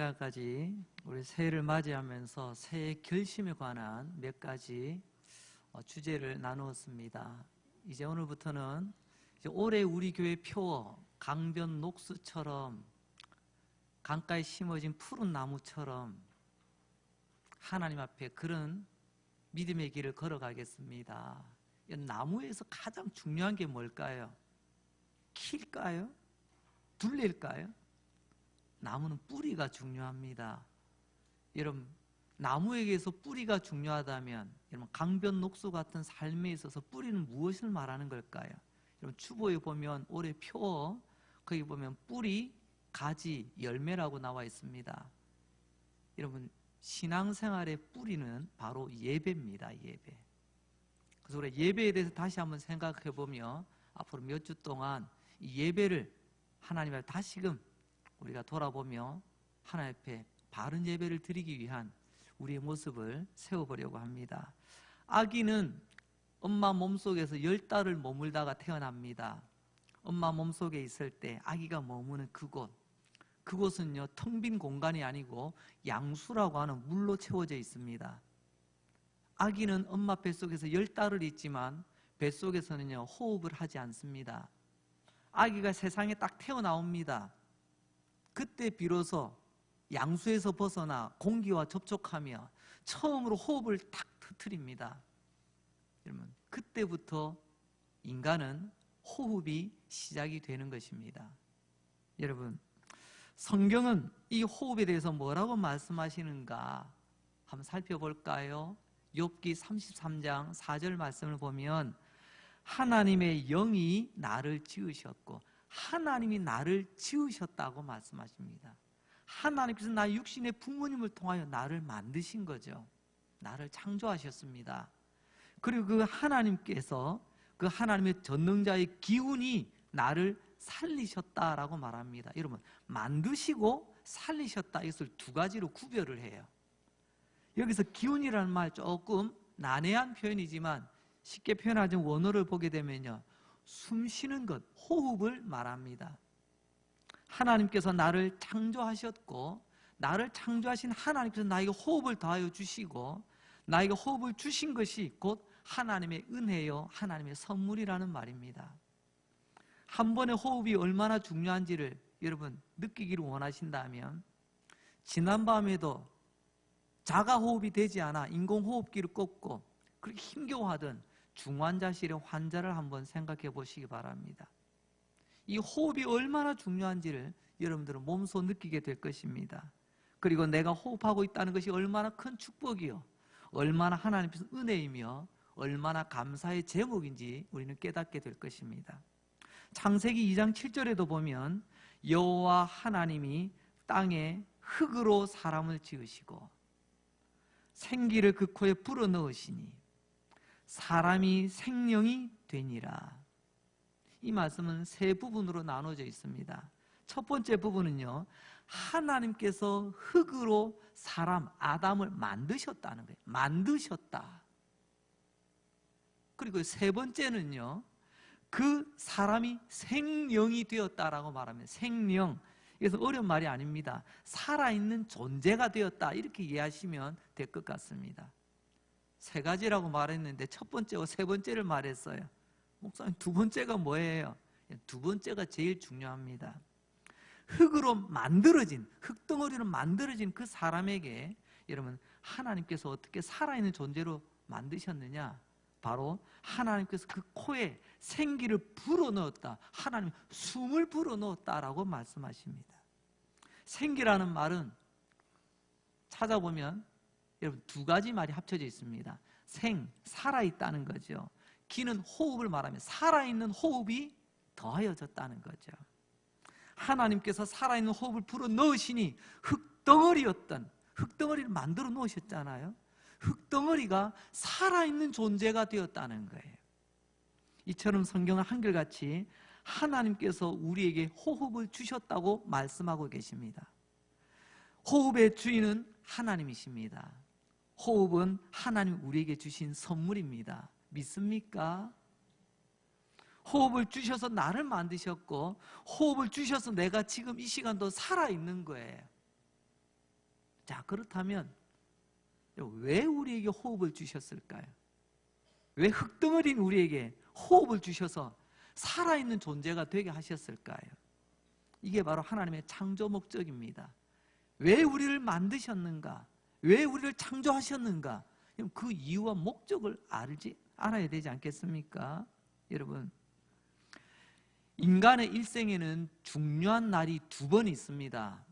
지금까지 우리 새해를 맞이하면서 새해 결심에 관한 몇 가지 주제를 나누었습니다. 이제 오늘부터는 올해 우리 교회 표어 강변 녹수처럼 강가에 심어진 푸른 나무처럼 하나님 앞에 그런 믿음의 길을 걸어가겠습니다. 나무에서 가장 중요한 게 뭘까요? 키일까요? 둘레일까요? 나무는 뿌리가 중요합니다. 여러분, 나무에게서 뿌리가 중요하다면 여러분, 강변 녹수 같은 삶에 있어서 뿌리는 무엇을 말하는 걸까요? 여러분, 추보에 보면 올해 표 거기 보면 뿌리, 가지, 열매라고 나와 있습니다. 여러분, 신앙생활의 뿌리는 바로 예배입니다. 예배. 그래서 우리 예배에 대해서 다시 한번 생각해 보며 앞으로 몇 주 동안 이 예배를 하나님 앞에 다시금 우리가 돌아보며 하나님 앞에 바른 예배를 드리기 위한 우리의 모습을 세워보려고 합니다. 아기는 엄마 몸속에서 10달을 머물다가 태어납니다. 엄마 몸속에 있을 때 아기가 머무는 그곳은요 텅 빈 공간이 아니고 양수라고 하는 물로 채워져 있습니다. 아기는 엄마 뱃속에서 10달을 있지만 뱃속에서는요 호흡을 하지 않습니다. 아기가 세상에 딱 태어나옵니다. 그때 비로소 양수에서 벗어나 공기와 접촉하며 처음으로 호흡을 탁 터뜨립니다. 여러분, 그때부터 인간은 호흡이 시작이 되는 것입니다. 여러분, 성경은 이 호흡에 대해서 뭐라고 말씀하시는가 한번 살펴볼까요? 욥기 33장 4절 말씀을 보면 하나님의 영이 나를 지으셨고 하나님이 나를 지으셨다고 말씀하십니다. 하나님께서 나 육신의 부모님을 통하여 나를 만드신 거죠. 나를 창조하셨습니다. 그리고 그 하나님께서 그 하나님의 전능자의 기운이 나를 살리셨다라고 말합니다. 여러분, 만드시고 살리셨다 이것을 두 가지로 구별을 해요. 여기서 기운이라는 말 조금 난해한 표현이지만 쉽게 표현하자면 원어를 보게 되면요 숨 쉬는 것, 호흡을 말합니다. 하나님께서 나를 창조하셨고 나를 창조하신 하나님께서 나에게 호흡을 더하여 주시고 나에게 호흡을 주신 것이 곧 하나님의 은혜요 하나님의 선물이라는 말입니다. 한 번의 호흡이 얼마나 중요한지를 여러분 느끼기를 원하신다면 지난밤에도 자가호흡이 되지 않아 인공호흡기를 꽂고 그렇게 힘겨워하던 중환자실의 환자를 한번 생각해 보시기 바랍니다. 이 호흡이 얼마나 중요한지를 여러분들은 몸소 느끼게 될 것입니다. 그리고 내가 호흡하고 있다는 것이 얼마나 큰 축복이요 얼마나 하나님께서 은혜이며 얼마나 감사의 제목인지 우리는 깨닫게 될 것입니다. 창세기 2장 7절에도 보면 여호와 하나님이 땅에 흙으로 사람을 지으시고 생기를 그 코에 불어넣으시니 사람이 생명이 되니라. 이 말씀은 세 부분으로 나눠져 있습니다. 첫 번째 부분은요 하나님께서 흙으로 사람 아담을 만드셨다는 거예요. 만드셨다. 그리고 세 번째는요 그 사람이 생명이 되었다라고 말하면 생명, 그래서 어려운 말이 아닙니다. 살아있는 존재가 되었다 이렇게 이해하시면 될 것 같습니다. 세 가지라고 말했는데 첫 번째와 세 번째를 말했어요. 목사님 두 번째가 뭐예요? 두 번째가 제일 중요합니다. 흙으로 만들어진 흙덩어리로 만들어진 그 사람에게 여러분 하나님께서 어떻게 살아있는 존재로 만드셨느냐? 바로 하나님께서 그 코에 생기를 불어넣었다. 하나님 숨을 불어넣었다라고 말씀하십니다. 생기라는 말은 찾아보면 여러분 두 가지 말이 합쳐져 있습니다. 살아있다는 거죠. 기는 호흡을 말하면 살아있는 호흡이 더하여졌다는 거죠. 하나님께서 살아있는 호흡을 불어넣으시니 흙덩어리를 만들어 놓으셨잖아요. 흙덩어리가 살아있는 존재가 되었다는 거예요. 이처럼 성경은 한결같이 하나님께서 우리에게 호흡을 주셨다고 말씀하고 계십니다. 호흡의 주인은 하나님이십니다. 호흡은 하나님 우리에게 주신 선물입니다. 믿습니까? 호흡을 주셔서 나를 만드셨고 호흡을 주셔서 내가 지금 이 시간도 살아있는 거예요. 자, 그렇다면 왜 우리에게 호흡을 주셨을까요? 왜 흙덩어리인 우리에게 호흡을 주셔서 살아있는 존재가 되게 하셨을까요? 이게 바로 하나님의 창조 목적입니다. 왜 우리를 만드셨는가? 왜 우리를 창조하셨는가? 그 이유와 목적을 알아야 되지 않겠습니까? 여러분, 인간의 일생에는 중요한 날이 두 번 있습니다.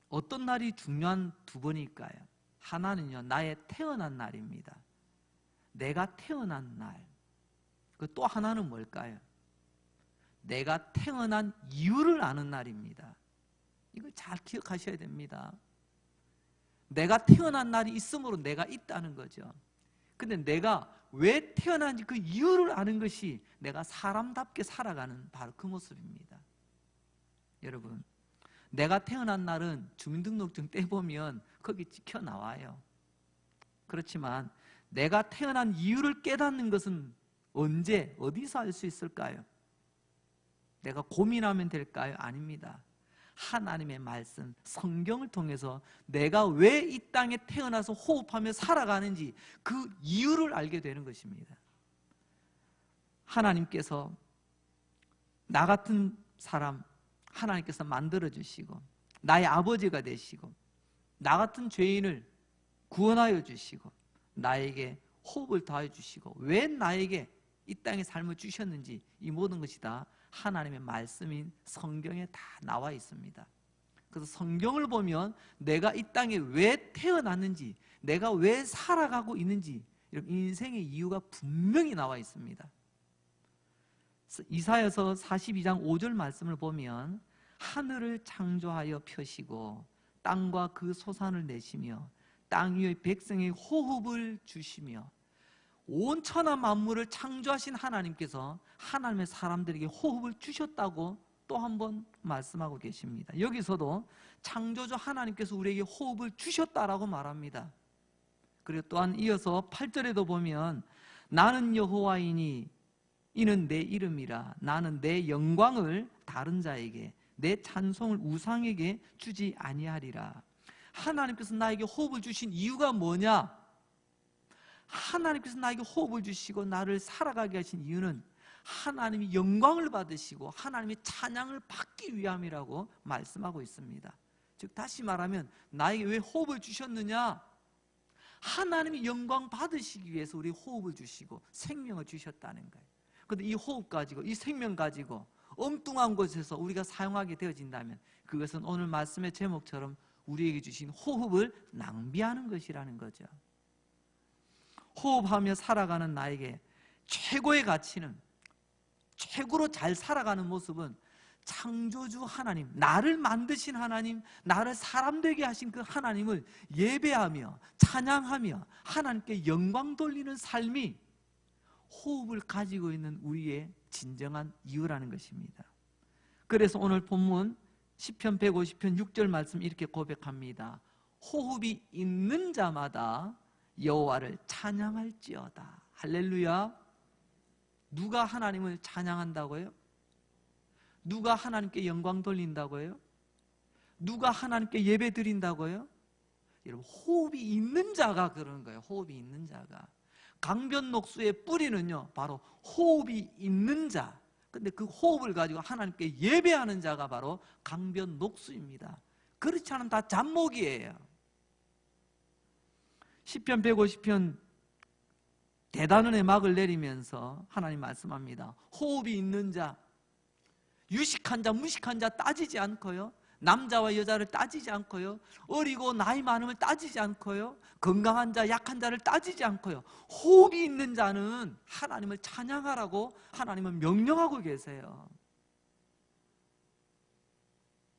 어떤 날이 중요한 두 번일까요? 하나는요, 나의 태어난 날입니다. 내가 태어난 날. 그 또 하나는 뭘까요? 내가 태어난 이유를 아는 날입니다. 이걸 잘 기억하셔야 됩니다. 내가 태어난 날이 있으므로 내가 있다는 거죠. 근데 내가 왜 태어난지 그 이유를 아는 것이 내가 사람답게 살아가는 바로 그 모습입니다. 여러분, 내가 태어난 날은 주민등록증 떼보면 거기 찍혀 나와요. 그렇지만 내가 태어난 이유를 깨닫는 것은 언제, 어디서 알 수 있을까요? 내가 고민하면 될까요? 아닙니다. 하나님의 말씀, 성경을 통해서 내가 왜 이 땅에 태어나서 호흡하며 살아가는지 그 이유를 알게 되는 것입니다. 하나님께서 나 같은 사람 하나님께서 만들어주시고 나의 아버지가 되시고 나 같은 죄인을 구원하여 주시고 나에게 호흡을 더해 주시고 왜 나에게 이 땅의 삶을 주셨는지 이 모든 것이 다 하나님의 말씀인 성경에 다 나와 있습니다. 그래서 성경을 보면 내가 이 땅에 왜 태어났는지, 내가 왜 살아가고 있는지 이런 인생의 이유가 분명히 나와 있습니다. 이사야서 42장 5절 말씀을 보면 하늘을 창조하여 펴시고 땅과 그 소산을 내시며 땅 위의 백성의 호흡을 주시며 온 천하 만물을 창조하신 하나님께서 하나님의 사람들에게 호흡을 주셨다고 또 한 번 말씀하고 계십니다. 여기서도 창조주 하나님께서 우리에게 호흡을 주셨다라고 말합니다. 그리고 또한 이어서 8절에도 보면 나는 여호와이니 이는 내 이름이라 나는 내 영광을 다른 자에게 내 찬송을 우상에게 주지 아니하리라. 하나님께서 나에게 호흡을 주신 이유가 뭐냐? 하나님께서 나에게 호흡을 주시고 나를 살아가게 하신 이유는 하나님이 영광을 받으시고 하나님이 찬양을 받기 위함이라고 말씀하고 있습니다. 즉 다시 말하면 나에게 왜 호흡을 주셨느냐? 하나님이 영광 받으시기 위해서 우리 호흡을 주시고 생명을 주셨다는 거예요. 그런데 이 호흡 가지고 이 생명 가지고 엉뚱한 곳에서 우리가 사용하게 되어진다면 그것은 오늘 말씀의 제목처럼 우리에게 주신 호흡을 낭비하는 것이라는 거죠. 호흡하며 살아가는 나에게 최고의 가치는, 최고로 잘 살아가는 모습은 창조주 하나님, 나를 만드신 하나님, 나를 사람 되게 하신 그 하나님을 예배하며 찬양하며 하나님께 영광 돌리는 삶이 호흡을 가지고 있는 우리의 진정한 이유라는 것입니다. 그래서 오늘 본문 시편 150편 6절 말씀 이렇게 고백합니다. 호흡이 있는 자마다 여호와를 찬양할지어다. 할렐루야. 누가 하나님을 찬양한다고요? 누가 하나님께 영광 돌린다고요? 누가 하나님께 예배 드린다고요? 여러분, 호흡이 있는 자가 그러는 거예요. 호흡이 있는 자가. 강변녹수의 뿌리는요 바로 호흡이 있는 자. 근데 그 호흡을 가지고 하나님께 예배하는 자가 바로 강변녹수입니다. 그렇지 않으면 다 잡목이에요. 시편 150편 대단원의 막을 내리면서 하나님 말씀합니다. 호흡이 있는 자, 유식한 자, 무식한 자 따지지 않고요, 남자와 여자를 따지지 않고요, 어리고 나이 많음을 따지지 않고요, 건강한 자, 약한 자를 따지지 않고요, 호흡이 있는 자는 하나님을 찬양하라고 하나님은 명령하고 계세요.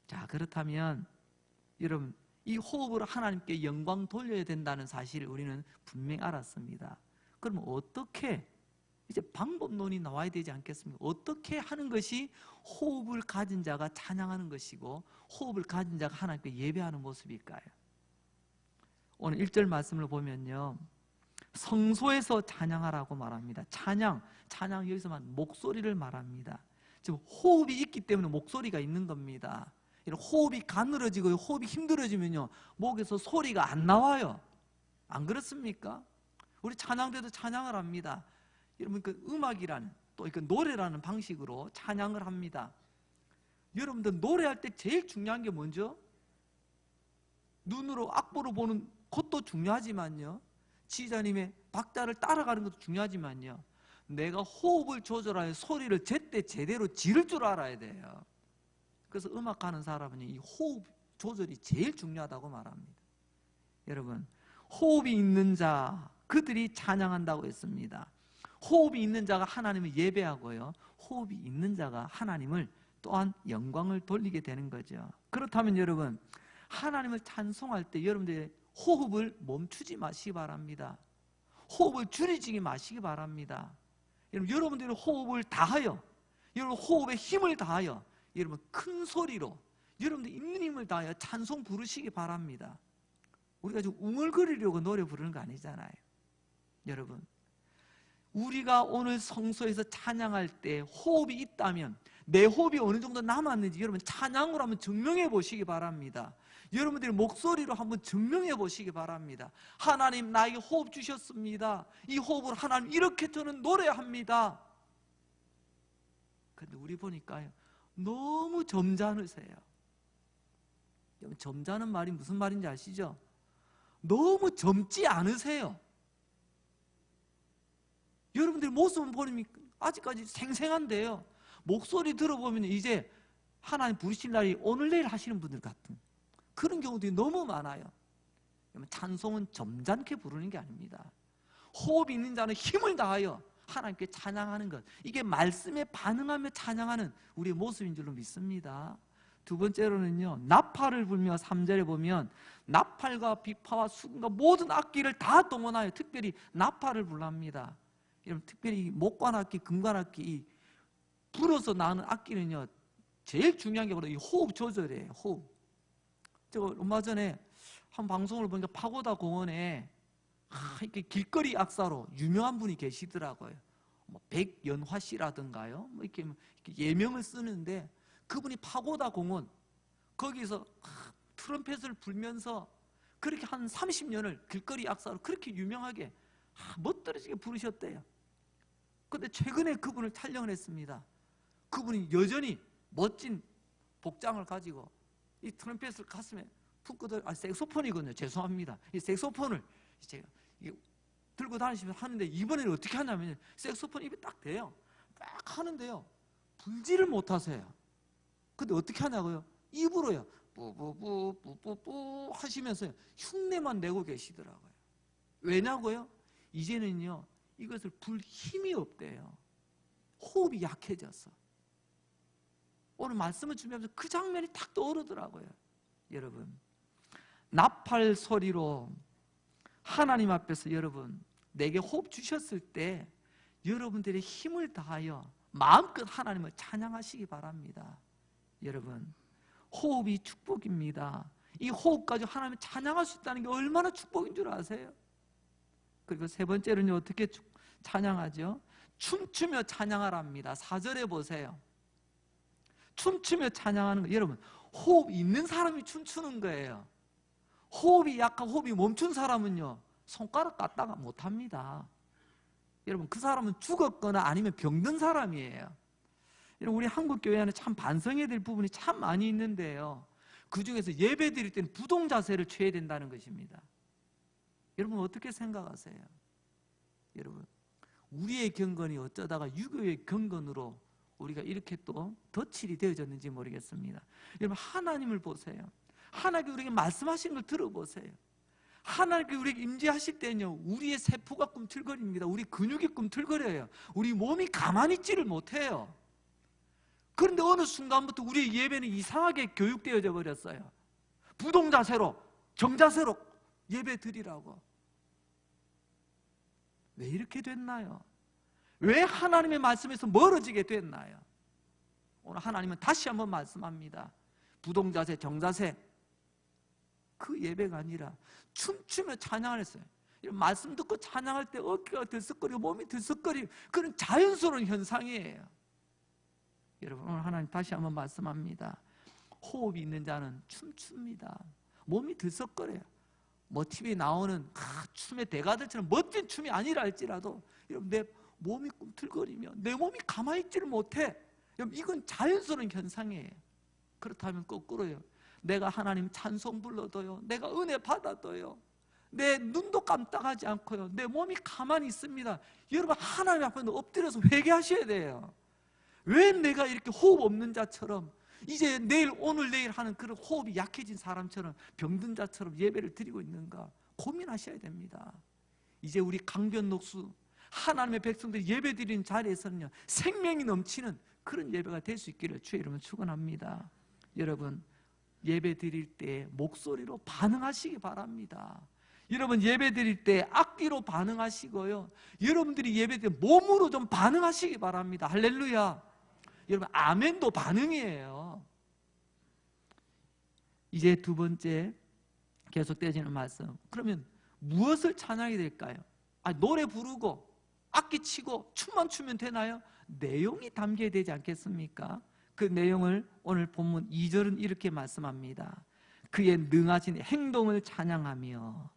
자, 그렇다면 여러분, 이 호흡으로 하나님께 영광 돌려야 된다는 사실을 우리는 분명히 알았습니다. 그러면 어떻게, 이제 방법론이 나와야 되지 않겠습니까? 어떻게 하는 것이 호흡을 가진 자가 찬양하는 것이고 호흡을 가진 자가 하나님께 예배하는 모습일까요? 오늘 1절 말씀을 보면요, 성소에서 찬양하라고 말합니다. 찬양 여기서만 목소리를 말합니다. 지금 호흡이 있기 때문에 목소리가 있는 겁니다. 이런 호흡이 가늘어지고 호흡이 힘들어지면요, 목에서 소리가 안 나와요. 안 그렇습니까? 우리 찬양대도 찬양을 합니다. 여러분, 그 음악이라는, 또 그 노래라는 방식으로 찬양을 합니다. 여러분들 노래할 때 제일 중요한 게 뭔죠? 눈으로 악보로 보는 것도 중요하지만요, 지휘자님의 박자를 따라가는 것도 중요하지만요, 내가 호흡을 조절하여 소리를 제때 제대로 지를 줄 알아야 돼요. 그래서 음악하는 사람은 이 호흡 조절이 제일 중요하다고 말합니다. 여러분, 호흡이 있는 자, 그들이 찬양한다고 했습니다. 호흡이 있는 자가 하나님을 예배하고요, 호흡이 있는 자가 하나님을 또한 영광을 돌리게 되는 거죠. 그렇다면 여러분, 하나님을 찬송할 때 여러분들의 호흡을 멈추지 마시기 바랍니다. 호흡을 줄이지 마시기 바랍니다. 여러분들의 호흡을 다하여, 여러분 호흡에 힘을 다하여, 여러분 큰 소리로 여러분들 있는 힘을 다하여 찬송 부르시기 바랍니다. 우리가 좀 웅얼거리려고 노래 부르는 거 아니잖아요. 여러분, 우리가 오늘 성소에서 찬양할 때 호흡이 있다면, 내 호흡이 어느 정도 남았는지 여러분 찬양으로 한번 증명해 보시기 바랍니다. 여러분들의 목소리로 한번 증명해 보시기 바랍니다. 하나님, 나에게 호흡 주셨습니다. 이 호흡을 하나님 이렇게 저는 노래합니다. 근데 우리 보니까요, 너무 점잖으세요. 점잖은 말이 무슨 말인지 아시죠? 너무 젊지 않으세요. 여러분들 모습은 보면 아직까지 생생한데요, 목소리 들어보면 이제 하나님 부르실 날이 오늘 내일 하시는 분들 같은 그런 경우들이 너무 많아요. 찬송은 점잖게 부르는 게 아닙니다. 호흡이 있는 자는 힘을 다하여 하나님께 찬양하는 것, 이게 말씀에 반응하며 찬양하는 우리의 모습인 줄로 믿습니다. 두 번째로는요, 나팔을 불며 3절에 보면 나팔과 비파와 수금과 모든 악기를 다 동원하여 특별히 나팔을 불랍니다. 여러분, 특별히 목관악기, 금관악기, 불어서 나는 악기는요, 제일 중요한 게 바로 이 호흡 조절이에요. 호흡. 제가 얼마 전에 한 방송을 보니까 파고다 공원에 이렇게 길거리 악사로 유명한 분이 계시더라고요. 뭐 백연화 씨라든가요, 뭐 이렇게 예명을 쓰는데, 그분이 파고다 공원 거기서 트럼펫을 불면서 그렇게 한 30년을 길거리 악사로 그렇게 유명하게 멋들어지게 부르셨대요. 근데 최근에 그분을 촬영을 했습니다. 그분이 여전히 멋진 복장을 가지고 이 트럼펫을 가슴에 푹 색소폰이거든요. 죄송합니다. 이 색소폰을 제가 들고 다니시면서 하는데, 이번에는 어떻게 하냐면 색소폰 입에 딱 대요. 딱 하는데요, 불지를 못하세요. 근데 어떻게 하냐고요? 입으로요, 뿌뿌뿌 뿌뿌뿌 하시면서 흉내만 내고 계시더라고요. 왜냐고요? 이제는요, 이것을 불 힘이 없대요. 호흡이 약해졌어. 오늘 말씀을 준비하면서 그 장면이 탁 떠오르더라고요. 여러분, 나팔 소리로 하나님 앞에서 여러분 내게 호흡 주셨을 때 여러분들의 힘을 다하여 마음껏 하나님을 찬양하시기 바랍니다. 여러분, 호흡이 축복입니다. 이 호흡 가지고 하나님을 찬양할 수 있다는 게 얼마나 축복인 줄 아세요? 그리고 세 번째로는 어떻게 찬양하죠? 춤추며 찬양하랍니다. 4절에 보세요. 춤추며 찬양하는 거, 여러분 호흡 있는 사람이 춤추는 거예요. 호흡이 약하고 호흡이 멈춘 사람은요, 손가락 갖다가 못합니다. 여러분, 그 사람은 죽었거나 아니면 병든 사람이에요. 여러분, 우리 한국교회 안에 참 반성해야 될 부분이 참 많이 있는데요, 그 중에서 예배 드릴 때는 부동 자세를 취해야 된다는 것입니다. 여러분 어떻게 생각하세요? 여러분, 우리의 경건이 어쩌다가 유교의 경건으로 우리가 이렇게 또 덧칠이 되어졌는지 모르겠습니다. 여러분, 하나님을 보세요. 하나님께 우리에게 말씀하시는 걸 들어보세요. 하나님께 우리에게 임재하실 때는요, 우리의 세포가 꿈틀거립니다. 우리 근육이 꿈틀거려요. 우리 몸이 가만히 있지를 못해요. 그런데 어느 순간부터 우리의 예배는 이상하게 교육되어져 버렸어요. 부동자세로, 정자세로 예배 드리라고. 왜 이렇게 됐나요? 왜 하나님의 말씀에서 멀어지게 됐나요? 오늘 하나님은 다시 한번 말씀합니다. 부동자세, 정자세, 그 예배가 아니라 춤추며 찬양을 했어요. 말씀 듣고 찬양할 때 어깨가 들썩거리고 몸이 들썩거리고 그런 자연스러운 현상이에요. 여러분, 오늘 하나님 다시 한번 말씀합니다. 호흡이 있는 자는 춤춥니다. 몸이 들썩거려요. 뭐 TV에 나오는 춤의 대가들처럼 멋진 춤이 아니라 할지라도 여러분 내 몸이 꿈틀거리며 내 몸이 가만히 있지를 못해. 여러분 이건 자연스러운 현상이에요. 그렇다면 거꾸로요. 내가 하나님 찬송 불러도요, 내가 은혜 받아도요, 내 눈도 깜짝하지 않고요, 내 몸이 가만히 있습니다. 여러분 하나님 앞에 엎드려서 회개하셔야 돼요. 왜 내가 이렇게 호흡 없는 자처럼, 이제 내일 오늘 내일 하는 그런 호흡이 약해진 사람처럼, 병든 자처럼 예배를 드리고 있는가 고민하셔야 됩니다. 이제 우리 강변녹수 하나님의 백성들이 예배 드리는 자리에서는요, 생명이 넘치는 그런 예배가 될 수 있기를 주의 이름으로 축원합니다. 여러분 예배 드릴 때 목소리로 반응하시기 바랍니다. 여러분 예배 드릴 때 악기로 반응하시고요, 여러분들이 예배 드릴 때 몸으로 좀 반응하시기 바랍니다. 할렐루야. 여러분 아멘도 반응이에요. 이제 두 번째 계속되어지는 말씀, 그러면 무엇을 찬양이 될까요? 노래 부르고 악기 치고 춤만 추면 되나요? 내용이 담겨야 되지 않겠습니까? 그 내용을 오늘 본문 2절은 이렇게 말씀합니다. 그의 능하신 행동을 찬양하며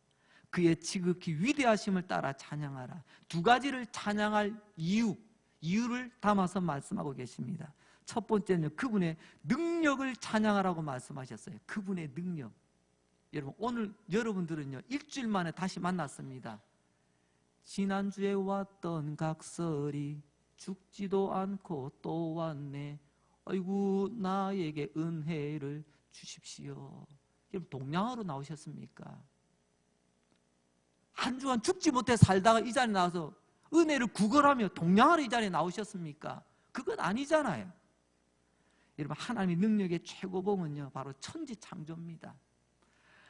그의 지극히 위대하심을 따라 찬양하라. 두 가지를 찬양할 이유를 담아서 말씀하고 계십니다. 첫 번째는요, 그분의 능력을 찬양하라고 말씀하셨어요. 그분의 능력. 여러분 오늘 여러분들은요 일주일 만에 다시 만났습니다. 지난주에 왔던 각설이 죽지도 않고 또 왔네. 아이고 나에게 은혜를 주십시오. 여러분 동양으로 나오셨습니까? 한 주간 죽지 못해 살다가 이 자리에 나와서 은혜를 구걸하며 동양으로 이 자리에 나오셨습니까? 그건 아니잖아요. 여러분 하나님의 능력의 최고봉은요 바로 천지창조입니다.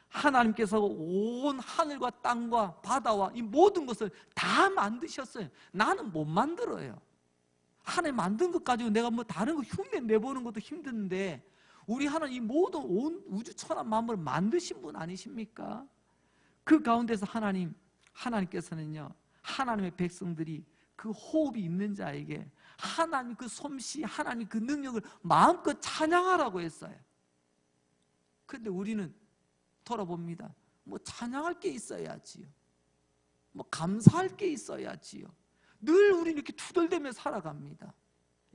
하나님께서 온 하늘과 땅과 바다와 이 모든 것을 다 만드셨어요. 나는 못 만들어요. 하나님 만든 것 가지고 내가 뭐 다른 거 흉내 내보는 것도 힘든데, 우리 하나님 이 모든 온 우주 천하 만물을 만드신 분 아니십니까? 그 가운데서 하나님께서는요 하나님의 백성들이 그 호흡이 있는 자에게 하나님 그 솜씨, 하나님 그 능력을 마음껏 찬양하라고 했어요. 그런데 우리는 돌아봅니다. 뭐 찬양할 게 있어야지요, 뭐 감사할 게 있어야지요. 늘 우리는 이렇게 투덜대며 살아갑니다.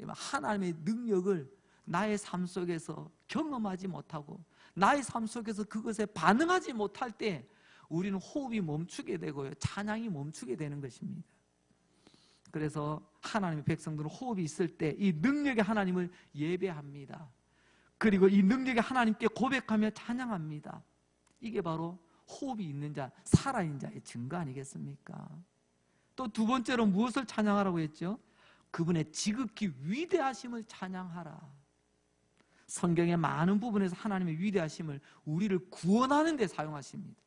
하나님의 능력을 나의 삶 속에서 경험하지 못하고 나의 삶 속에서 그것에 반응하지 못할 때 우리는 호흡이 멈추게 되고요, 찬양이 멈추게 되는 것입니다. 그래서 하나님의 백성들은 호흡이 있을 때 이 능력의 하나님을 예배합니다. 그리고 이 능력의 하나님께 고백하며 찬양합니다. 이게 바로 호흡이 있는 자, 살아있는 자의 증거 아니겠습니까? 또 두 번째로 무엇을 찬양하라고 했죠? 그분의 지극히 위대하심을 찬양하라. 성경의 많은 부분에서 하나님의 위대하심을 우리를 구원하는 데 사용하십니다.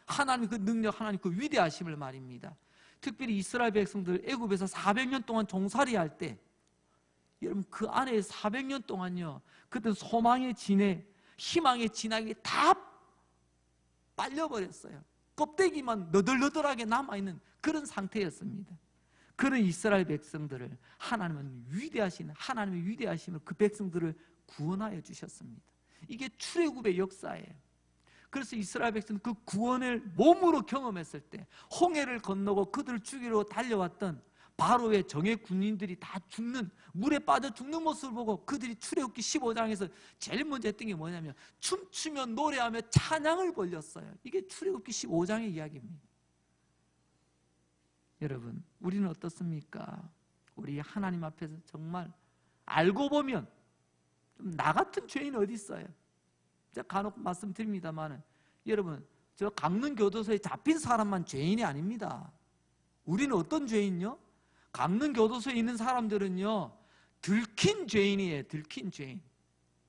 하나님 그 능력, 하나님 그 위대하심을 말입니다. 특별히 이스라엘 백성들 애굽에서 400년 동안 종살이 할 때, 여러분 그 안에 400년 동안요 그때 소망의 진해, 희망의 진하게 다 빨려버렸어요. 껍데기만 너덜너덜하게 남아있는 그런 상태였습니다. 그런 이스라엘 백성들을 하나님은 하나님의 위대하심을 그 백성들을 구원하여 주셨습니다. 이게 출애굽의 역사예요. 그래서 이스라엘 백성은 그 구원을 몸으로 경험했을 때, 홍해를 건너고 그들을 죽이러 달려왔던 바로의 정예 군인들이 다 죽는, 물에 빠져 죽는 모습을 보고 그들이 출애굽기 15장에서 제일 먼저 했던 게 뭐냐면 춤추며 노래하며 찬양을 벌렸어요. 이게 출애굽기 15장의 이야기입니다. 여러분 우리는 어떻습니까? 우리 하나님 앞에서 정말 알고 보면 좀 나 같은 죄인 어디 있어요? 제가 간혹 말씀드립니다만, 여러분 저 강릉교도소에 잡힌 사람만 죄인이 아닙니다. 우리는 어떤 죄인요? 강릉교도소에 있는 사람들은요 들킨 죄인이에요. 들킨 죄인.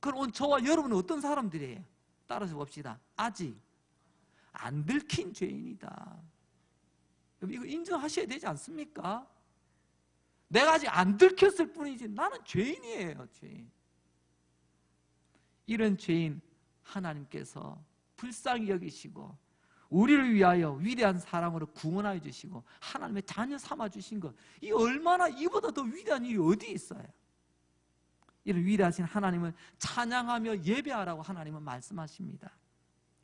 그럼 저와 여러분은 어떤 사람들이에요? 따라서 봅시다. 아직 안 들킨 죄인이다. 이거 인정하셔야 되지 않습니까? 내가 아직 안 들켰을 뿐이지 나는 죄인이에요. 죄인. 이런 죄인 하나님께서 불쌍히 여기시고 우리를 위하여 위대한 사랑으로 구원하여 주시고 하나님의 자녀 삼아 주신 것, 이 얼마나 이보다 더 위대한 일이 어디 있어요? 이런 위대하신 하나님을 찬양하며 예배하라고 하나님은 말씀하십니다.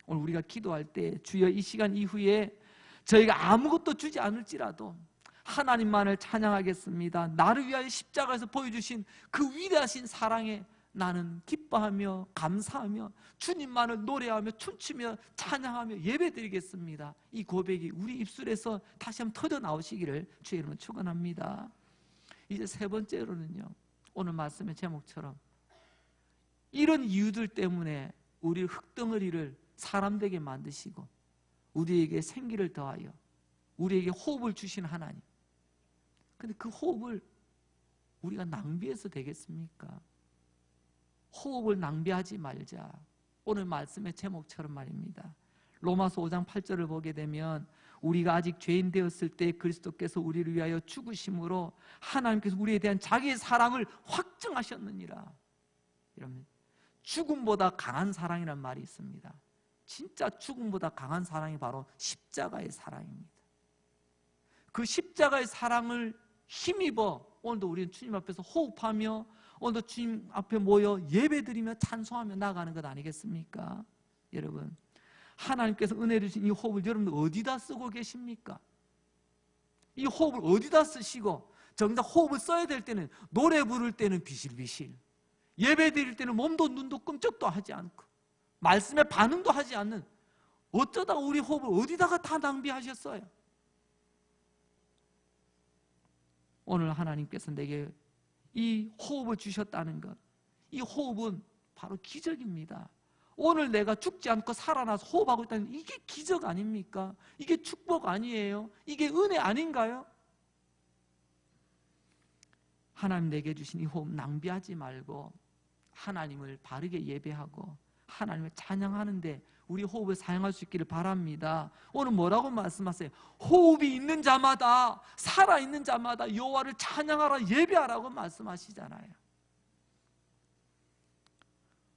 오늘 우리가 기도할 때 주여 이 시간 이후에 저희가 아무것도 주지 않을지라도 하나님만을 찬양하겠습니다. 나를 위하여 십자가에서 보여주신 그 위대하신 사랑에 나는 기뻐하며 감사하며 주님만을 노래하며 춤추며 찬양하며 예배드리겠습니다. 이 고백이 우리 입술에서 다시 한번 터져 나오시기를 주의 이름으로 축원합니다. 이제 세 번째로는요, 오늘 말씀의 제목처럼 이런 이유들 때문에 우리 흙덩어리를 사람 되게 만드시고 우리에게 생기를 더하여 우리에게 호흡을 주신 하나님, 근데 그 호흡을 우리가 낭비해서 되겠습니까? 호흡을 낭비하지 말자. 오늘 말씀의 제목처럼 말입니다. 로마서 5장 8절을 보게 되면 우리가 아직 죄인 되었을 때 그리스도께서 우리를 위하여 죽으심으로 하나님께서 우리에 대한 자기의 사랑을 확증하셨느니라. 이러면 죽음보다 강한 사랑이라는 말이 있습니다. 진짜 죽음보다 강한 사랑이 바로 십자가의 사랑입니다. 그 십자가의 사랑을 힘입어 오늘도 우리는 주님 앞에서 호흡하며 오늘도 주님 앞에 모여 예배드리며 찬송하며 나가는 것 아니겠습니까? 여러분, 하나님께서 은혜를 주신 이 호흡을 여러분들 어디다 쓰고 계십니까? 이 호흡을 어디다 쓰시고, 정작 호흡을 써야 될 때는 노래 부를 때는 비실비실, 예배 드릴 때는 몸도 눈도 끔찍도 하지 않고 말씀에 반응도 하지 않는, 어쩌다가 우리 호흡을 어디다가 다 낭비하셨어요? 오늘 하나님께서 내게 이 호흡을 주셨다는 것, 이 호흡은 바로 기적입니다. 오늘 내가 죽지 않고 살아나서 호흡하고 있다는, 이게 기적 아닙니까? 이게 축복 아니에요? 이게 은혜 아닌가요? 하나님 내게 주신 이 호흡 낭비하지 말고 하나님을 바르게 예배하고 하나님을 찬양하는데 우리 호흡을 사용할 수 있기를 바랍니다. 오늘 뭐라고 말씀하세요? 호흡이 있는 자마다, 살아있는 자마다 여호와를 찬양하라, 예배하라고 말씀하시잖아요.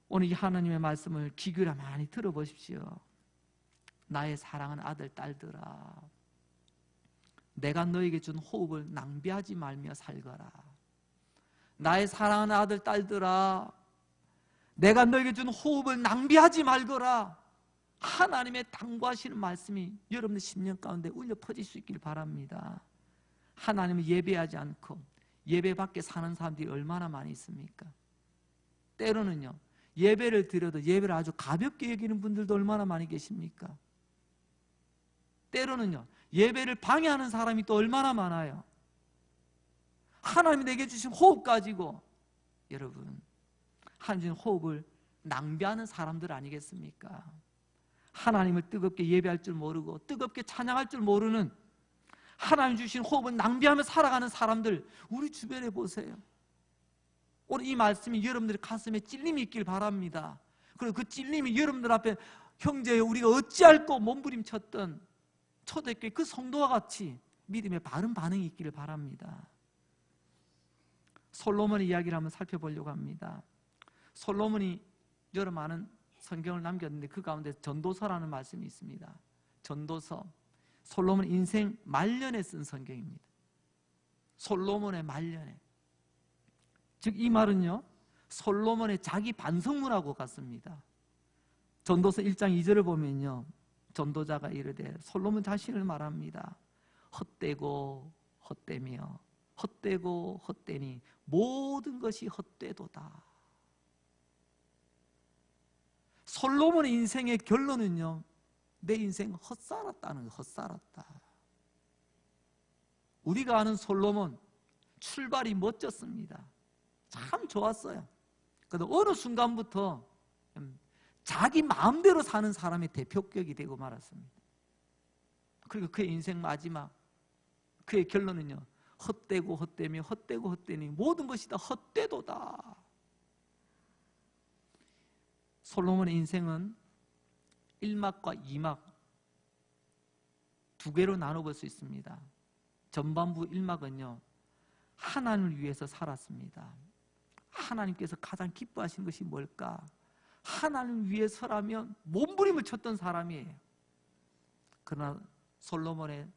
오늘 이 하나님의 말씀을 귀 기울여 많이 들어보십시오. 나의 사랑하는 아들 딸들아, 내가 너에게 준 호흡을 낭비하지 말며 살거라. 나의 사랑하는 아들 딸들아, 내가 너에게 준 호흡을 낭비하지 말거라. 하나님의 당부하시는 말씀이 여러분의 심령 가운데 울려 퍼질 수 있길 바랍니다. 하나님을 예배하지 않고 예배 밖에 사는 사람들이 얼마나 많이 있습니까? 때로는요, 예배를 드려도 예배를 아주 가볍게 여기는 분들도 얼마나 많이 계십니까? 때로는요, 예배를 방해하는 사람이 또 얼마나 많아요. 하나님이 내게 주신 호흡 가지고 여러분, 하나님 주신 호흡을 낭비하는 사람들 아니겠습니까? 하나님을 뜨겁게 예배할 줄 모르고 뜨겁게 찬양할 줄 모르는, 하나님 주신 호흡을 낭비하며 살아가는 사람들 우리 주변에 보세요. 오늘 이 말씀이 여러분들의 가슴에 찔림이 있길 바랍니다. 그리고 그 찔림이 여러분들 앞에, 형제 우리가 어찌할꼬 몸부림쳤던 초대교회 그 성도와 같이 믿음의 바른 반응이 있기를 바랍니다. 솔로몬의 이야기를 한번 살펴보려고 합니다. 솔로몬이 여러 많은 성경을 남겼는데 그 가운데 전도서라는 말씀이 있습니다. 전도서, 솔로몬 인생 말년에 쓴 성경입니다. 솔로몬의 말년에, 즉 이 말은요, 솔로몬의 자기 반성문하고 같습니다. 전도서 1장 2절을 보면요, 전도자가 이르되 솔로몬 자신을 말합니다. 헛되고 헛되며 헛되고 헛되니 모든 것이 헛되도다. 솔로몬의 인생의 결론은요, 내 인생 헛살았다는 거예요. 헛살았다. 우리가 아는 솔로몬 출발이 멋졌습니다. 참 좋았어요. 그런데 어느 순간부터 자기 마음대로 사는 사람의 대표격이 되고 말았습니다. 그리고 그의 인생 마지막, 그의 결론은요, 헛되고 헛되며 헛되고 헛되니 모든 것이 다 헛되도다. 솔로몬의 인생은 1막과 2막 두 개로 나눠볼 수 있습니다. 전반부 1막은요, 하나님을 위해서 살았습니다. 하나님께서 가장 기뻐하신 것이 뭘까? 하나님을 위해서라면 몸부림을 쳤던 사람이에요. 그러나 솔로몬의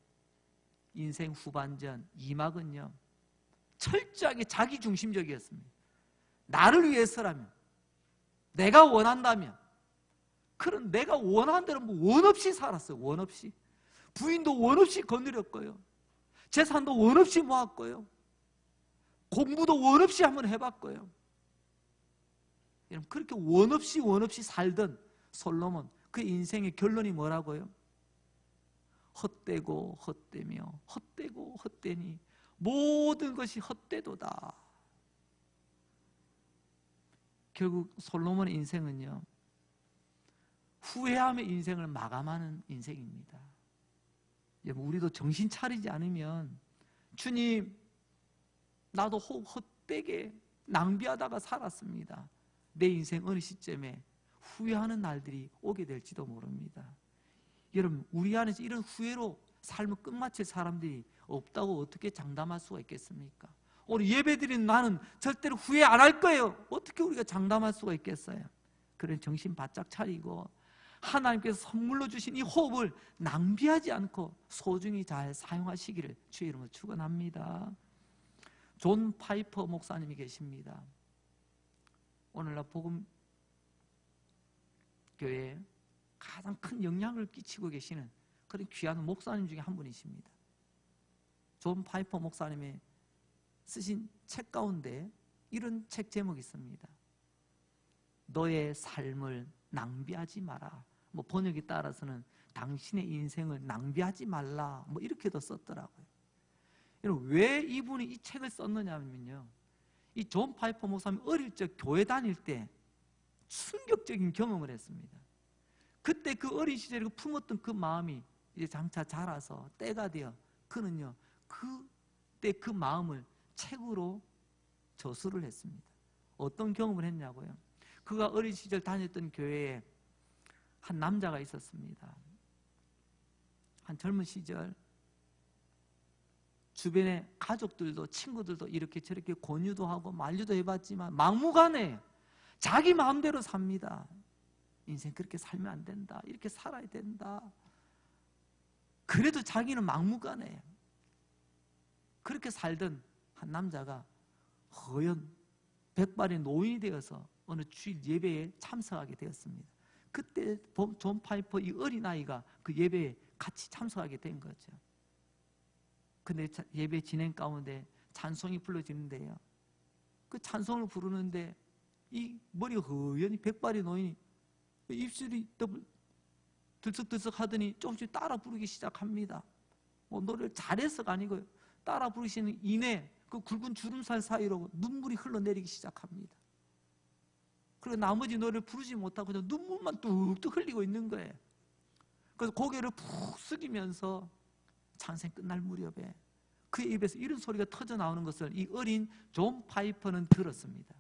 인생 후반전 2막은요, 철저하게 자기중심적이었습니다. 나를 위해서라면, 내가 원한다면, 그런 내가 원하는 대로 원 없이 살았어요. 원 없이. 부인도 원 없이 거느렸고요. 재산도 원 없이 모았고요. 공부도 원 없이 한번 해봤고요. 여러분, 그렇게 원 없이 살던 솔로몬, 그 인생의 결론이 뭐라고요? 헛되고 헛되며 헛되고 헛되니 모든 것이 헛되도다. 결국 솔로몬의 인생은요, 후회함의 인생을 마감하는 인생입니다. 여러분, 우리도 정신 차리지 않으면 주님, 나도 헛되게 낭비하다가 살았습니다. 내 인생 어느 시점에 후회하는 날들이 오게 될지도 모릅니다. 여러분, 우리 안에서 이런 후회로 삶을 끝마칠 사람들이 없다고 어떻게 장담할 수가 있겠습니까? 오늘 예배드리는 나는 절대로 후회 안 할 거예요. 어떻게 우리가 장담할 수가 있겠어요? 그런 정신 바짝 차리고 하나님께서 선물로 주신 이 호흡을 낭비하지 않고 소중히 잘 사용하시기를 주의 이름으로 축원합니다. 존 파이퍼 목사님이 계십니다. 오늘날 복음 교회에 가장 큰 영향을 끼치고 계시는 그런 귀한 목사님 중에 한 분이십니다. 존 파이퍼 목사님의 쓰신 책 가운데 이런 책 제목이 있습니다. 너의 삶을 낭비하지 마라. 뭐 번역에 따라서는 당신의 인생을 낭비하지 말라, 뭐 이렇게도 썼더라고요. 여러분, 왜 이분이 이 책을 썼느냐면요, 이 존 파이퍼 목사님 어릴 적 교회 다닐 때 충격적인 경험을 했습니다. 그때 그 어린 시절에 품었던 그 마음이 이제 장차 자라서 때가 되어 그는요, 그때 그 마음을 책으로 저술을 했습니다. 어떤 경험을 했냐고요? 그가 어린 시절 다녔던 교회에 한 남자가 있었습니다. 한 젊은 시절 주변의 가족들도 친구들도 이렇게 저렇게 권유도 하고 만류도 해봤지만 막무가내 자기 마음대로 삽니다. 인생 그렇게 살면 안 된다, 이렇게 살아야 된다. 그래도 자기는 막무가내 그렇게 살던 한 남자가 허연 백발의 노인이 되어서 어느 주일 예배에 참석하게 되었습니다. 그때 존 파이퍼 이 어린아이가 그 예배에 같이 참석하게 된 거죠. 근데 예배 진행 가운데 찬송이 불러지는데요, 그 찬송을 부르는데 이 머리 허연이 백발의 노인이 입술이 들썩들썩 하더니 조금씩 따라 부르기 시작합니다. 뭐 노래를 잘해서가 아니고요, 따라 부르시는 이내 그 굵은 주름살 사이로 눈물이 흘러내리기 시작합니다. 그리고 나머지 노래를 부르지 못하고 그냥 눈물만 뚝뚝 흘리고 있는 거예요. 그래서 고개를 푹 숙이면서 찬송 끝날 무렵에 그의 입에서 이런 소리가 터져 나오는 것을 이 어린 존 파이퍼는 들었습니다.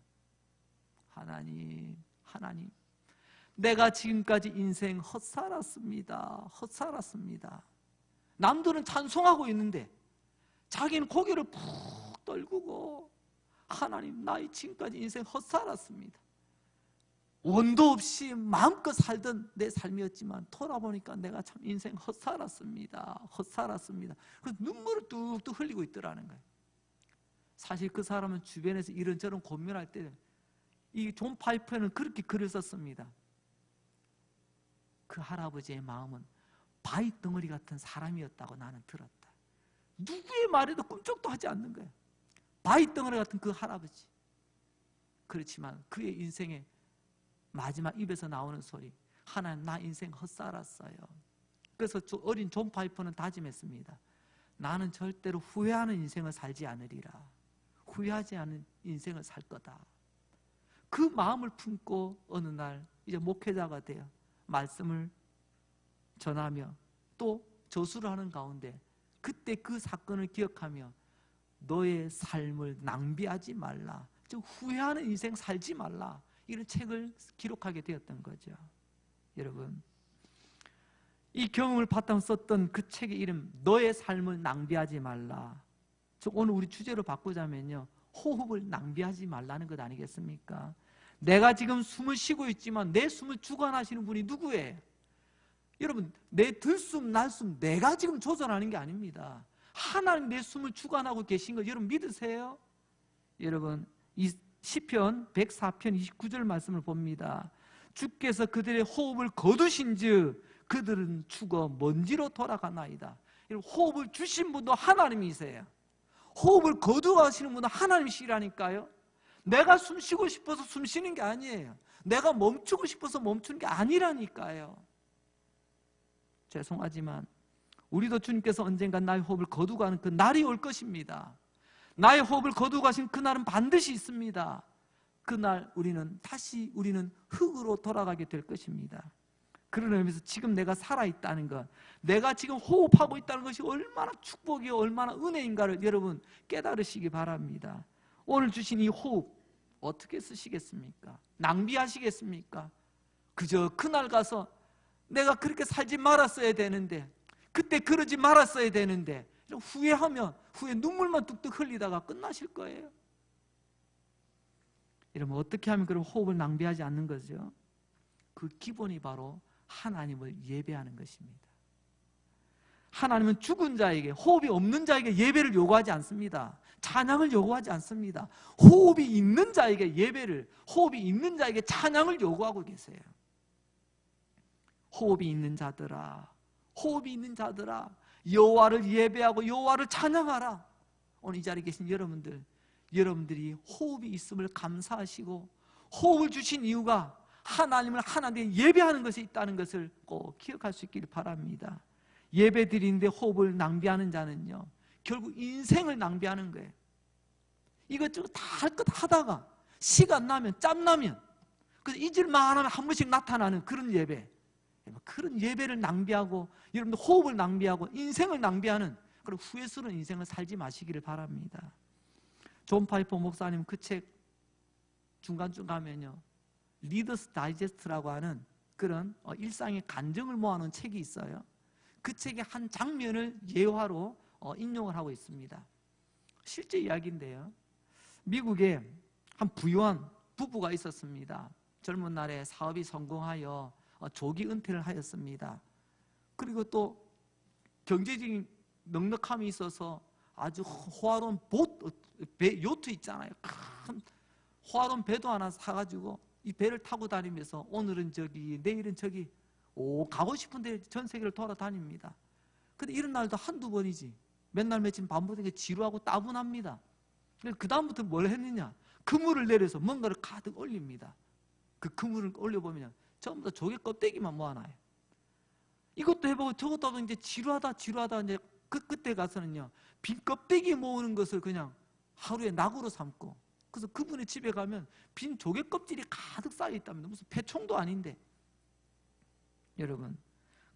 하나님, 하나님, 내가 지금까지 인생 헛살았습니다. 헛살았습니다. 남들은 찬송하고 있는데 자기는 고개를 푹 떨구고, 하나님, 나 지금까지 인생 헛살았습니다. 원도 없이 마음껏 살던 내 삶이었지만 돌아보니까 내가 참 인생 헛살았습니다. 헛살았습니다. 그래서 눈물을 뚝뚝 흘리고 있더라는 거예요. 사실 그 사람은 주변에서 이런저런 고민할 때 이 존 파이퍼는 그렇게 글을 썼습니다. 그 할아버지의 마음은 바위 덩어리 같은 사람이었다고 나는 들었다. 누구의 말에도 꿈쩍도 하지 않는 거예요. 바위 덩어리 같은 그 할아버지. 그렇지만 그의 인생의 마지막 입에서 나오는 소리, 하나님, 나 인생 헛살았어요. 그래서 어린 존 파이퍼는 다짐했습니다. 나는 절대로 후회하는 인생을 살지 않으리라. 후회하지 않은 인생을 살 거다. 그 마음을 품고 어느 날 이제 목회자가 되어 말씀을 전하며 또 저수를 하는 가운데 그때 그 사건을 기억하며 너의 삶을 낭비하지 말라, 즉 후회하는 인생 살지 말라, 이런 책을 기록하게 되었던 거죠. 여러분, 이 경험을 바탕으로 썼던 그 책의 이름, 너의 삶을 낭비하지 말라. 즉 오늘 우리 주제로 바꾸자면요, 호흡을 낭비하지 말라는 것 아니겠습니까? 내가 지금 숨을 쉬고 있지만 내 숨을 주관하시는 분이 누구예요? 여러분, 내 들숨 날숨 내가 지금 조절하는 게 아닙니다. 하나님 내 숨을 주관하고 계신 걸 여러분 믿으세요? 여러분, 이 시편 104편 29절 말씀을 봅니다. 주께서 그들의 호흡을 거두신즉 그들은 죽어 먼지로 돌아가나이다. 호흡을 주신 분도 하나님이세요. 호흡을 거두하시는 분은 하나님이시라니까요. 내가 숨 쉬고 싶어서 숨 쉬는 게 아니에요. 내가 멈추고 싶어서 멈추는 게 아니라니까요. 죄송하지만 우리도 주님께서 언젠가 나의 호흡을 거두가는 그 날이 올 것입니다. 나의 호흡을 거두가신 그날은 반드시 있습니다. 그날 우리는 흙으로 돌아가게 될 것입니다. 그런 의미에서 지금 내가 살아있다는 것, 내가 지금 호흡하고 있다는 것이 얼마나 축복이요 얼마나 은혜인가를 여러분 깨달으시기 바랍니다. 오늘 주신 이 호흡 어떻게 쓰시겠습니까? 낭비하시겠습니까? 그저 그날 가서 내가 그렇게 살지 말았어야 되는데, 그때 그러지 말았어야 되는데 후회하면 후에 눈물만 뚝뚝 흘리다가 끝나실 거예요. 이러면 어떻게 하면 그런 호흡을 낭비하지 않는 거죠? 그 기본이 바로 하나님을 예배하는 것입니다. 하나님은 죽은 자에게, 호흡이 없는 자에게 예배를 요구하지 않습니다. 찬양을 요구하지 않습니다. 호흡이 있는 자에게 예배를, 호흡이 있는 자에게 찬양을 요구하고 계세요. 호흡이 있는 자들아, 호흡이 있는 자들아, 여호와를 예배하고 여호와를 찬양하라. 오늘 이 자리에 계신 여러분들이 호흡이 있음을 감사하시고 호흡을 주신 이유가 하나님을 하나님께 예배하는 것이 있다는 것을 꼭 기억할 수 있기를 바랍니다. 예배 드리는데 호흡을 낭비하는 자는요 결국 인생을 낭비하는 거예요. 이것저것 다 할 것 하다가 시간 나면 짬나면 그래서 잊을만 하면 한 번씩 나타나는 그런 예배, 그런 예배를 낭비하고 여러분들 호흡을 낭비하고 인생을 낭비하는 그런 후회스러운 인생을 살지 마시기를 바랍니다. 존 파이퍼 목사님 그 책 중간쯤 가면요 리더스 다이제스트라고 하는 그런 일상의 간증을 모아놓은 책이 있어요. 그 책의 한 장면을 예화로 인용을 하고 있습니다. 실제 이야기인데요, 미국에 한 부유한 부부가 있었습니다. 젊은 날에 사업이 성공하여 조기 은퇴를 하였습니다. 그리고 또 경제적인 넉넉함이 있어서 아주 호화로운 요트 있잖아요. 큰 호화로운 배도 하나 사가지고 이 배를 타고 다니면서 오늘은 저기 내일은 저기 가고 싶은데 전 세계를 돌아다닙니다. 근데 이런 날도 한두 번이지 맨날 며칠 반복되게 지루하고 따분합니다. 그 다음부터 뭘 했느냐, 그물을 내려서 뭔가를 가득 올립니다. 그 그물을 올려보면 전부 다 조개 껍데기만 모아놔요. 이것도 해보고 저것도 하고 이제 지루하다 이제 그때 가서는요 빈 껍데기 모으는 것을 그냥 하루에 낙으로 삼고, 그래서 그분의 집에 가면 빈 조개 껍질이 가득 쌓여 있답니다. 무슨 배총도 아닌데. 여러분,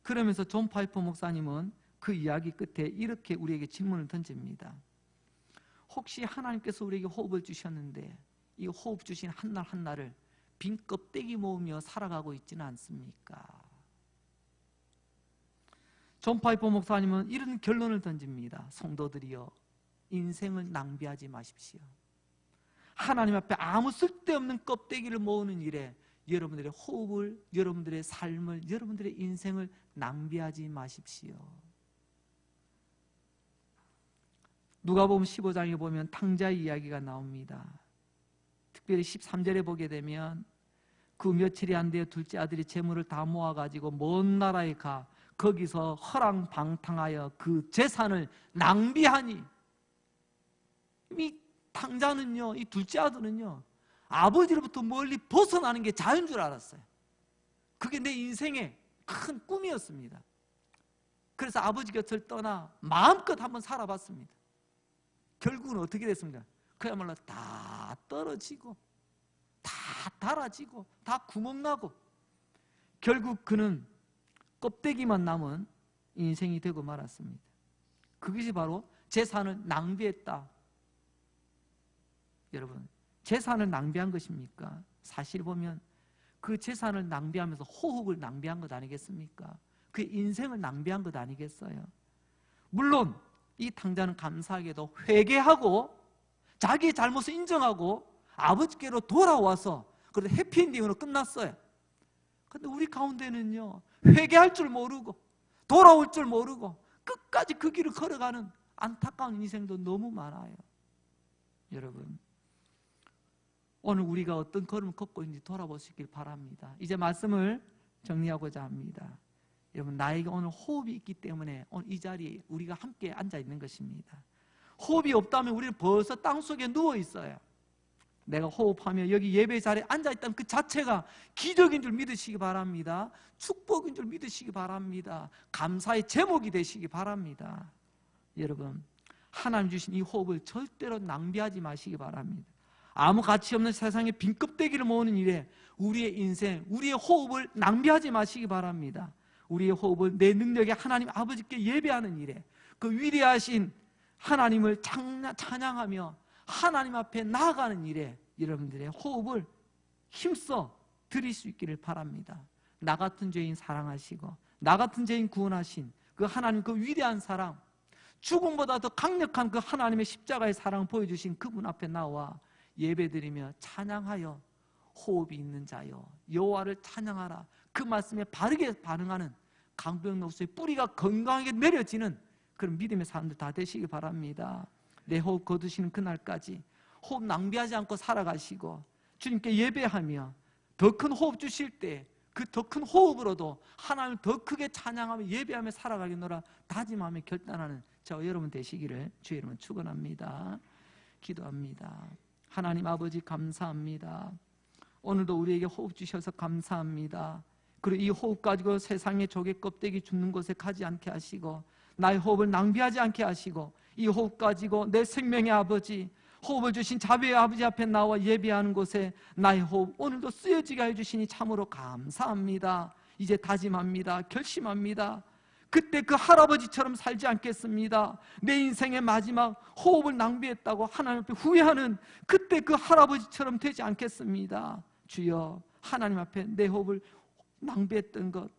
그러면서 존 파이퍼 목사님은 그 이야기 끝에 이렇게 우리에게 질문을 던집니다. 혹시 하나님께서 우리에게 호흡을 주셨는데 이 호흡 주신 한날 한날을 빈 껍데기 모으며 살아가고 있지는 않습니까? 존 파이퍼 목사님은 이런 결론을 던집니다. 성도들이여, 인생을 낭비하지 마십시오. 하나님 앞에 아무 쓸데없는 껍데기를 모으는 일에 여러분들의 호흡을, 여러분들의 삶을, 여러분들의 인생을 낭비하지 마십시오. 누가복음 15장에 보면 탕자의 이야기가 나옵니다. 특별히 13절에 보게 되면 그 며칠이 안 되어 둘째 아들이 재물을 다 모아가지고 먼 나라에 가 거기서 허랑방탕하여 그 재산을 낭비하니, 이 탕자는요, 이 둘째 아들은요 아버지로부터 멀리 벗어나는 게 자유인 줄 알았어요. 그게 내 인생의 큰 꿈이었습니다. 그래서 아버지 곁을 떠나 마음껏 한번 살아봤습니다. 결국은 어떻게 됐습니까? 그야말로 다 떨어지고 다 닳아지고 다 구멍나고 결국 그는 껍데기만 남은 인생이 되고 말았습니다. 그것이 바로 재산을 낭비했다. 여러분, 재산을 낭비한 것입니까? 사실 보면 그 재산을 낭비하면서 호흡을 낭비한 것 아니겠습니까? 그 인생을 낭비한 것 아니겠어요? 물론 이 탕자는 감사하게도 회개하고 자기의 잘못을 인정하고 아버지께로 돌아와서 그래도 해피엔딩으로 끝났어요. 그런데 우리 가운데는요 회개할 줄 모르고 돌아올 줄 모르고 끝까지 그 길을 걸어가는 안타까운 인생도 너무 많아요. 여러분, 오늘 우리가 어떤 걸음을 걷고 있는지 돌아보시길 바랍니다. 이제 말씀을 정리하고자 합니다. 여러분, 나에게 오늘 호흡이 있기 때문에 오늘 이 자리에 우리가 함께 앉아 있는 것입니다. 호흡이 없다면 우리는 벌써 땅속에 누워 있어요. 내가 호흡하며 여기 예배 자리에 앉아 있다면 그 자체가 기적인 줄 믿으시기 바랍니다. 축복인 줄 믿으시기 바랍니다. 감사의 제목이 되시기 바랍니다. 여러분, 하나님 주신 이 호흡을 절대로 낭비하지 마시기 바랍니다. 아무 가치 없는 세상에 빈 껍데기를 모으는 일에 우리의 인생, 우리의 호흡을 낭비하지 마시기 바랍니다. 우리의 호흡을 내 능력의 하나님 아버지께 예배하는 일에 그 위대하신 하나님을 찬양하며 하나님 앞에 나아가는 일에 여러분들의 호흡을 힘써 드릴 수 있기를 바랍니다. 나 같은 죄인 사랑하시고 나 같은 죄인 구원하신 그 하나님, 그 위대한 사랑, 죽음보다 더 강력한 그 하나님의 십자가의 사랑을 보여주신 그분 앞에 나와 예배드리며 찬양하여 호흡이 있는 자여 여호와를 찬양하라. 그 말씀에 바르게 반응하는 강병록수의 뿌리가 건강하게 내려지는 그런 믿음의 사람들 다 되시기 바랍니다. 내 호흡 거두시는 그날까지 호흡 낭비하지 않고 살아가시고 주님께 예배하며 더 큰 호흡 주실 때 그 더 큰 호흡으로도 하나님을 더 크게 찬양하며 예배하며 살아가겠노라 다짐하며 결단하는 저와 여러분 되시기를 주의 이름으로 축원합니다. 기도합니다. 하나님 아버지 감사합니다. 오늘도 우리에게 호흡 주셔서 감사합니다. 그리고 이 호흡 가지고 세상의 조개 껍데기 줍는 곳에 가지 않게 하시고 나의 호흡을 낭비하지 않게 하시고 이 호흡 가지고 내 생명의 아버지, 호흡을 주신 자비의 아버지 앞에 나와 예배하는 곳에 나의 호흡 오늘도 쓰여지게 해주시니 참으로 감사합니다. 이제 다짐합니다. 결심합니다. 그때 그 할아버지처럼 살지 않겠습니다. 내 인생의 마지막 호흡을 낭비했다고 하나님 앞에 후회하는 그때 그 할아버지처럼 되지 않겠습니다. 주여, 하나님 앞에 내 호흡을 낭비했던 것,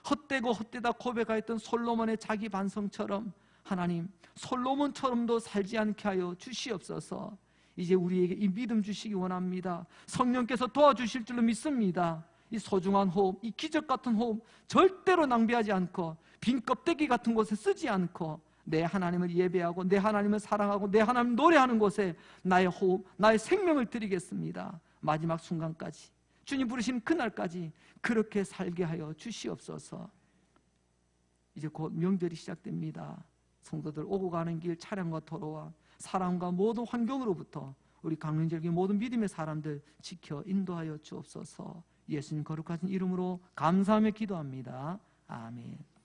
헛되고 헛되다 고백하였던 솔로몬의 자기 반성처럼 하나님, 솔로몬처럼도 살지 않게 하여 주시옵소서. 이제 우리에게 이 믿음 주시기 원합니다. 성령께서 도와주실 줄로 믿습니다. 이 소중한 호흡, 이 기적 같은 호흡 절대로 낭비하지 않고 빈 껍데기 같은 곳에 쓰지 않고 내 하나님을 예배하고 내 하나님을 사랑하고 내 하나님 노래하는 곳에 나의 호흡, 나의 생명을 드리겠습니다. 마지막 순간까지 주님 부르신 그날까지 그렇게 살게 하여 주시옵소서. 이제 곧 명절이 시작됩니다. 성도들 오고 가는 길 차량과 도로와 사람과 모든 환경으로부터 우리 강릉절기 모든 믿음의 사람들 지켜 인도하여 주옵소서. 예수님 거룩하신 이름으로 감사하며 기도합니다. 아멘.